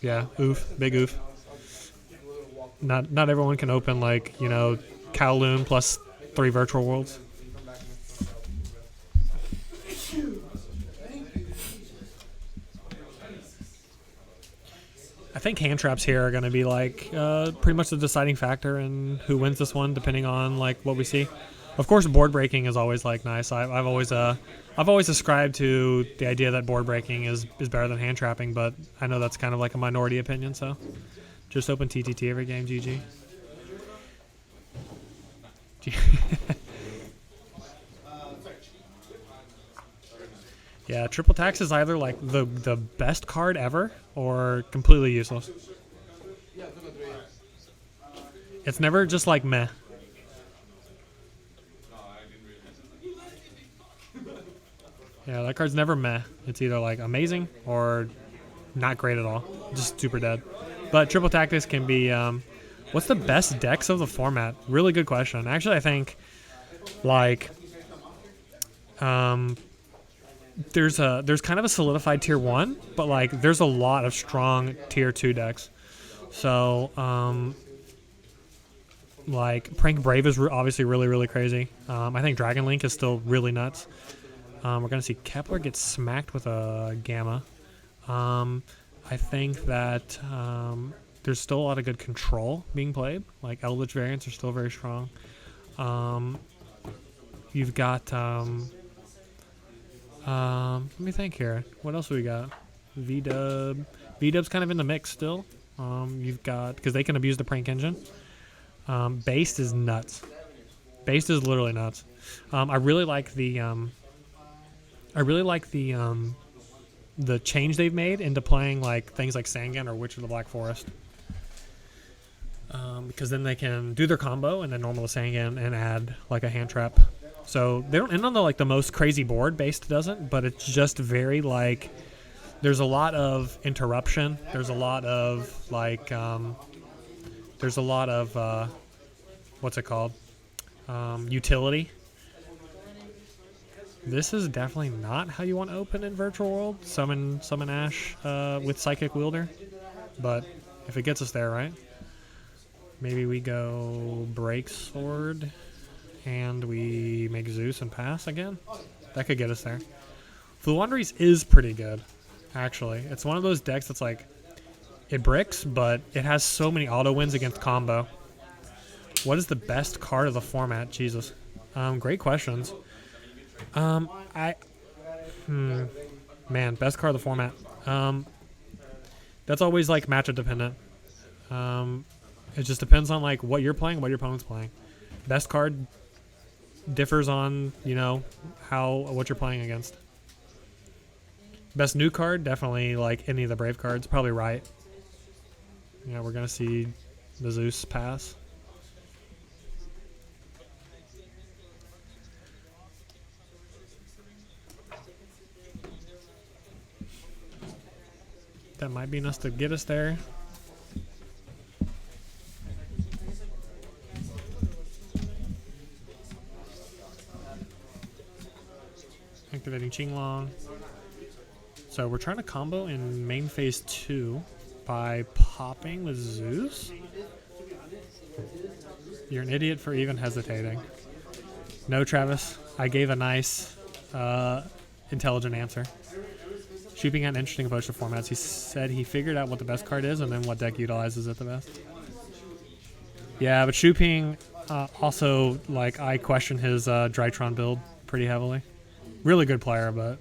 Yeah, oof, big oof. Not everyone can open like, you know, Kowloon plus 3 virtual worlds. I think hand traps here are going to be like pretty much the deciding factor in who wins this one, depending on like what we see. Of course, board breaking is always like nice. I've always ascribed to the idea that board breaking is better than hand trapping, but I know that's kind of like a minority opinion. So just open TTT every game, GG. Yeah, triple tax is either like the best card ever or completely useless. It's never just like meh. Yeah, that card's never meh. It's either like amazing or not great at all. Just super dead. But triple tactics can be. What's the best decks of the format? Really good question. Actually, I think like there's kind of a solidified tier 1, but like there's a lot of strong tier 2 decks. So like Prank Brave is obviously really crazy. I think Dragon Link is still really nuts. We're gonna see Kepler get smacked with a Gamma. I think that there's still a lot of good control being played. Like Eldritch variants are still very strong. You've got let me think here. What else we got? V-Dub. V-Dub's kind of in the mix still. You've got, because they can abuse the prank engine. Based is nuts. Based is literally nuts. I really like the the change they've made into playing like things like Sangan or Witch of the Black Forest. Because then they can do their combo and then normal Sangan and add like a hand trap. So they don't end on the most crazy board. Based doesn't, but it's just very like there's a lot of interruption. There's a lot of like what's it called? Utility. This is definitely not how you want to open in Virtual World. Summon Ash with Psychic Wielder, but if it gets us there, right? Maybe we go Break Sword, and we make Zeus and pass again. That could get us there. Fluwandries is pretty good, actually. It's one of those decks that's like, it bricks, but it has so many auto wins against combo. What is the best card of the format? Jesus. Great questions. Man, best card of the format. That's always like matchup dependent. It just depends on like what you're playing, what your opponent's playing. Best card differs on, you know, what you're playing against. Best new card, definitely like any of the Brave cards, probably right. Yeah, we're gonna see the Zeus pass. That might be enough to get us there. Activating Qinglong. So we're trying to combo in main phase 2 by popping with Zeus. You're an idiot for even hesitating. No, Travis. I gave a nice, intelligent answer. Shooping had an interesting approach to formats. He said he figured out what the best card is and then what deck utilizes it the best. Yeah, but Shooping also, like, I question his Drytron build pretty heavily. Really good player, but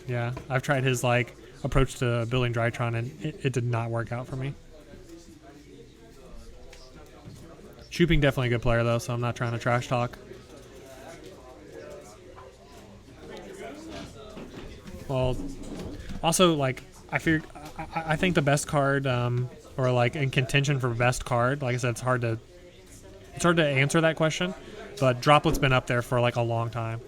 yeah, I've tried his like approach to building Drytron and it did not work out for me. Shooping definitely a good player though, so I'm not trying to trash talk. Well, also like I think the best card or like in contention for best card, like I said, it's hard to answer that question, but Droplet's been up there for like a long time.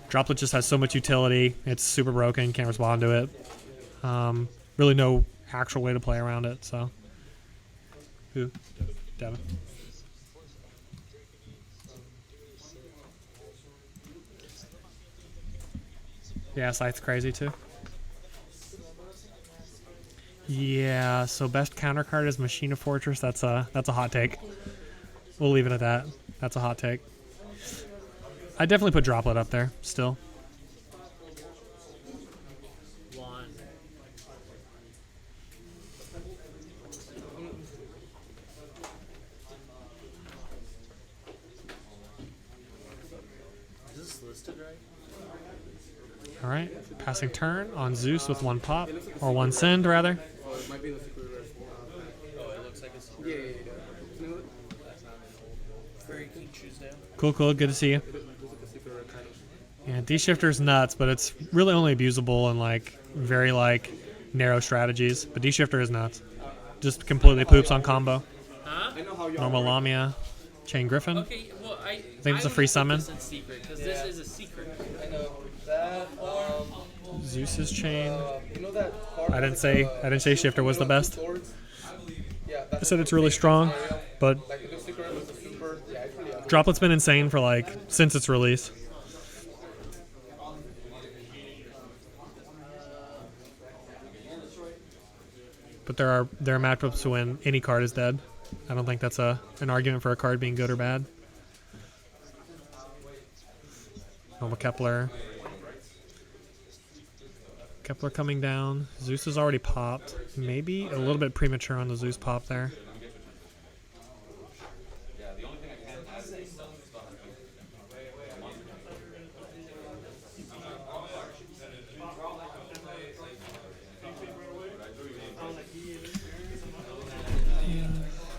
Droplet just has so much utility. It's super broken. Can't respond to it. Really no actual way to play around it. So, who? Devin. Yeah, Scythe's crazy too. Yeah, so best counter card is Machina Fortress. That's a hot take. We'll leave it at that. That's a hot take. I definitely put Droplet up there still. Is this listed right? All right, passing turn on Zeus with 1 pop, or 1 send rather. Oh, it might be in the secret rare. Oh, it looks like it's Yeah. very King Tuesday. Cool, good to see you. Yeah, D-Shifter's nuts, but it's really only abusable in like very like narrow strategies. But D-Shifter is nuts. Just completely poops on combo. Huh? Normal Lamia, Chain Griffin. Okay, well, I think it's a free summon. This in secret because this is a secret. I know that. Zeus's Chain. You know that card I didn't say Shifter was the best. Yeah, I said it's really strong, but like the secret was the super. Yeah, it's really ugly. Droplet's been insane for like since its release. But there are matchups when any card is dead. I don't think that's an argument for a card being good or bad. Normal Kepler. Kepler coming down. Zeus is already popped. Maybe a little bit premature on the Zeus pop there.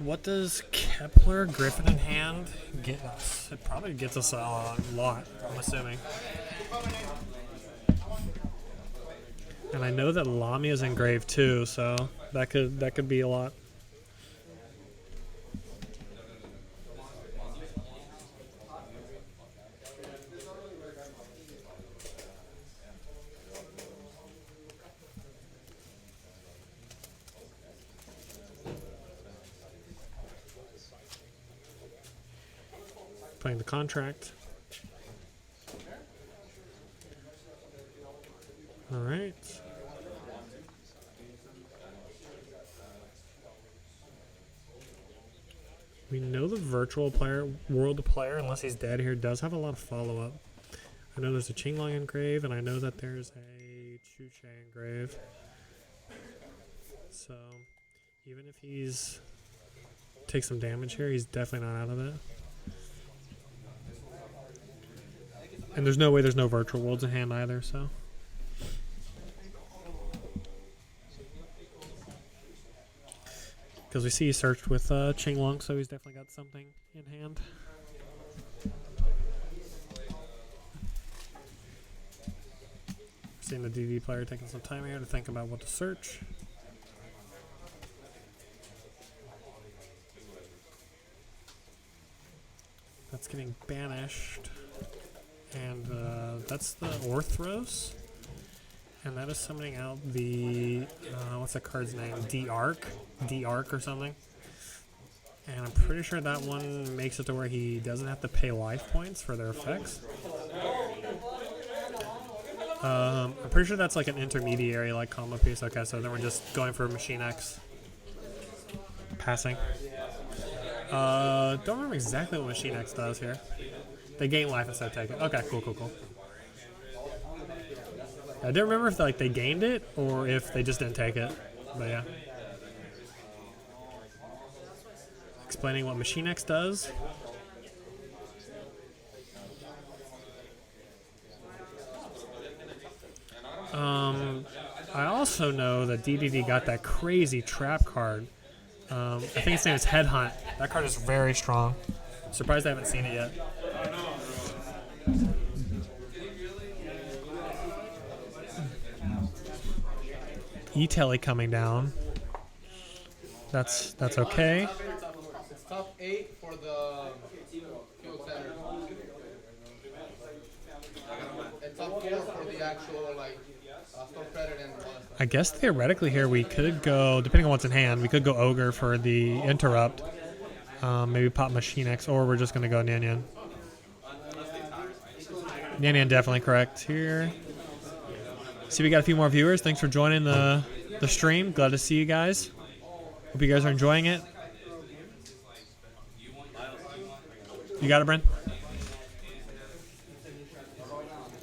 What does Kepler Griffin in hand get us? It probably gets us a lot, I'm assuming. And I know that Lamia's engraved too, so that could be a lot. Playing the contract. All right. We know the virtual player, world player, unless he's dead here, does have a lot of follow-up. I know there's a Qinglong engrave, and I know that there's a Chuche engrave. So, even if he's takes some damage here, he's definitely not out of it. And there's no way there's no virtual worlds in hand either, so. Because we see he searched with Qinglong, so he's definitely got something in hand. Seeing the DD player taking some time here to think about what to search. That's getting banished. And that's the Orthros. And that is summoning out the, what's that card's name? D-Arc or something. And I'm pretty sure that one makes it to where he doesn't have to pay life points for their effects. I'm pretty sure that's like an intermediary like combo piece. Okay, so then we're just going for Machine X. Passing. Don't remember exactly what Machine X does here. They gain life instead of take it. Okay, cool. I didn't remember if like they gained it or if they just didn't take it. But yeah. Explaining what Machine X does. I also know that DDD got that crazy trap card. I think its name is Headhunt. That card is very strong. Surprised I haven't seen it yet. E-Telly coming down. That's okay. It's top 8 for the field center. And top 4 for the actual like store credit and all that stuff. I guess theoretically here we could go, depending on what's in hand, we could go Ogre for the interrupt. Maybe pop Machine X, or we're just going to go Nyan. Nyan definitely correct here. See, we got a few more viewers. Thanks for joining the the stream. Glad to see you guys. Hope you guys are enjoying it. You got it, Bren?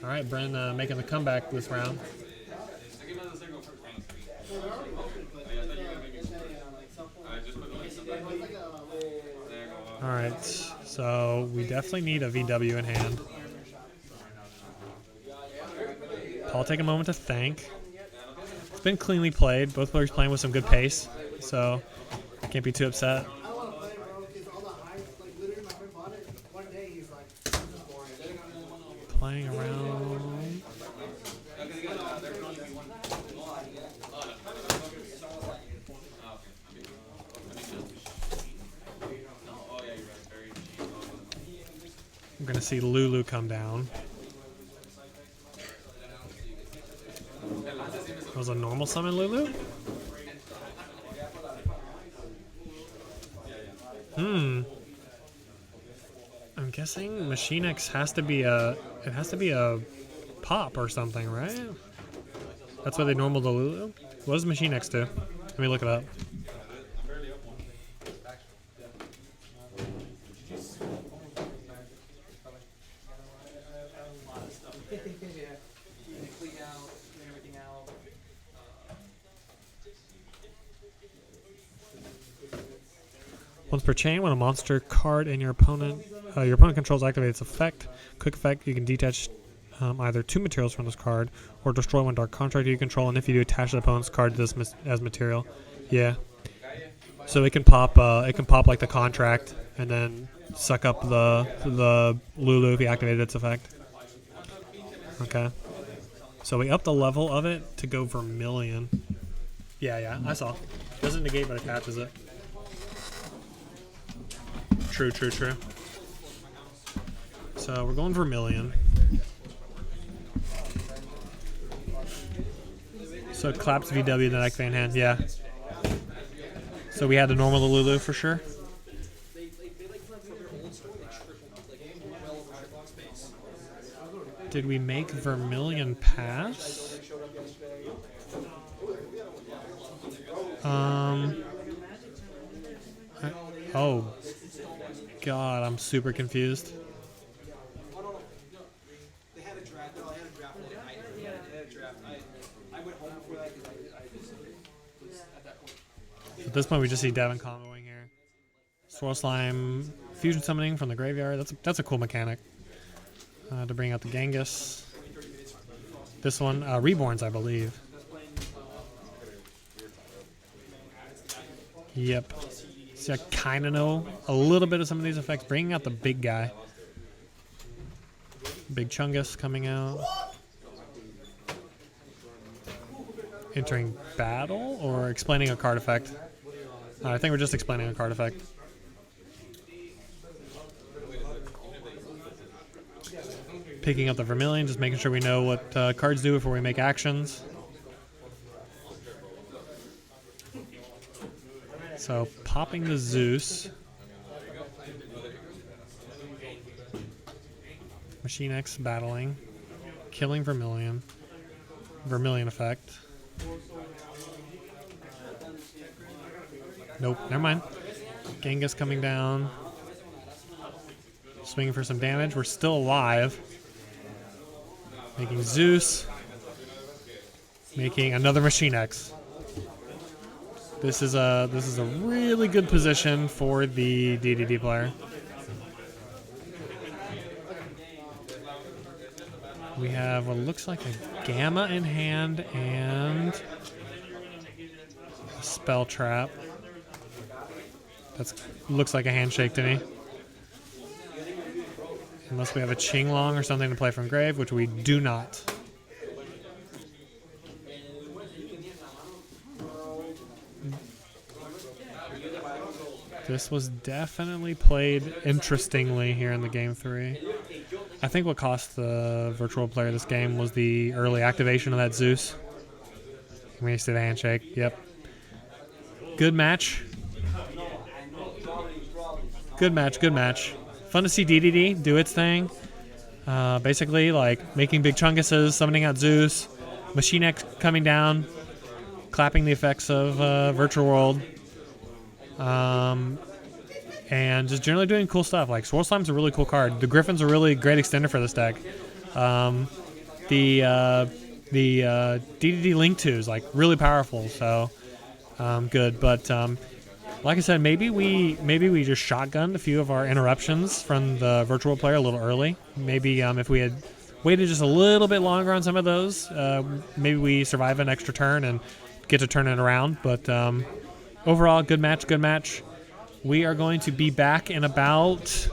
All right, Bren making the comeback this round. All right, so we definitely need a VW in hand. I'll take a moment to think. It's been cleanly played. Both players playing with some good pace, so I can't be too upset. Playing around. I'm gonna see Lulu come down. That was a normal summon Lulu? I'm guessing Machine X has to be a pop or something, right? That's why they normal the Lulu? What does Machine X do? Let me look it up. Once per chain, when a monster card in your opponent controls activates its effect, quick effect, you can detach either 2 materials from this card or destroy one dark contract you control, and if you do, attach the opponent's card to this as material. Yeah. So it can pop like the contract and then suck up the Lulu if you activated its effect. Okay. So we upped the level of it to go Vermilion. Yeah, I saw. Doesn't negate but attaches it. True. So we're going Vermilion. So it claps VW the next van hand, yeah. So we had to normal the Lulu for sure. Did we make Vermilion pass? Oh God, I'm super confused. At this point, we just see Devin comboing here. Swirl Slime, fusion summoning from the graveyard. That's a cool mechanic. To bring out the Genghis. This one, Reborns, I believe. Yep. See, I kind of know a little bit of some of these effects. Bringing out the big guy. Big Chungus coming out. Entering battle or explaining a card effect? I think we're just explaining a card effect. Picking up the Vermilion, just making sure we know what cards do before we make actions. So, popping the Zeus. Machine X battling. Killing Vermilion. Vermilion effect. Nope, never mind. Genghis coming down. Swinging for some damage. We're still alive. Making Zeus. Making another Machine X. This is a really good position for the DDD player. We have what looks like a Gamma in hand and a Spell Trap. That looks like a handshake to me. Unless we have a Qinglong or something to play from grave, which we do not. This was definitely played interestingly here in the game 3. I think what cost the virtual player this game was the early activation of that Zeus. We used to the handshake. Yep. Good match. Good match. Fun to see DDD do its thing. Basically, like making big Chunguses, summoning out Zeus, Machine X coming down, clapping the effects of Virtual World. And just generally doing cool stuff. Like Swirl Slime's a really cool card. The Griffin's a really great extender for this deck. The DDD Link 2 is like really powerful, so good. But like I said, maybe we just shotgunned a few of our interruptions from the Virtual World player a little early. Maybe if we had waited just a little bit longer on some of those, maybe we survive an extra turn and get to turn it around. But overall, good match. We are going to be back in about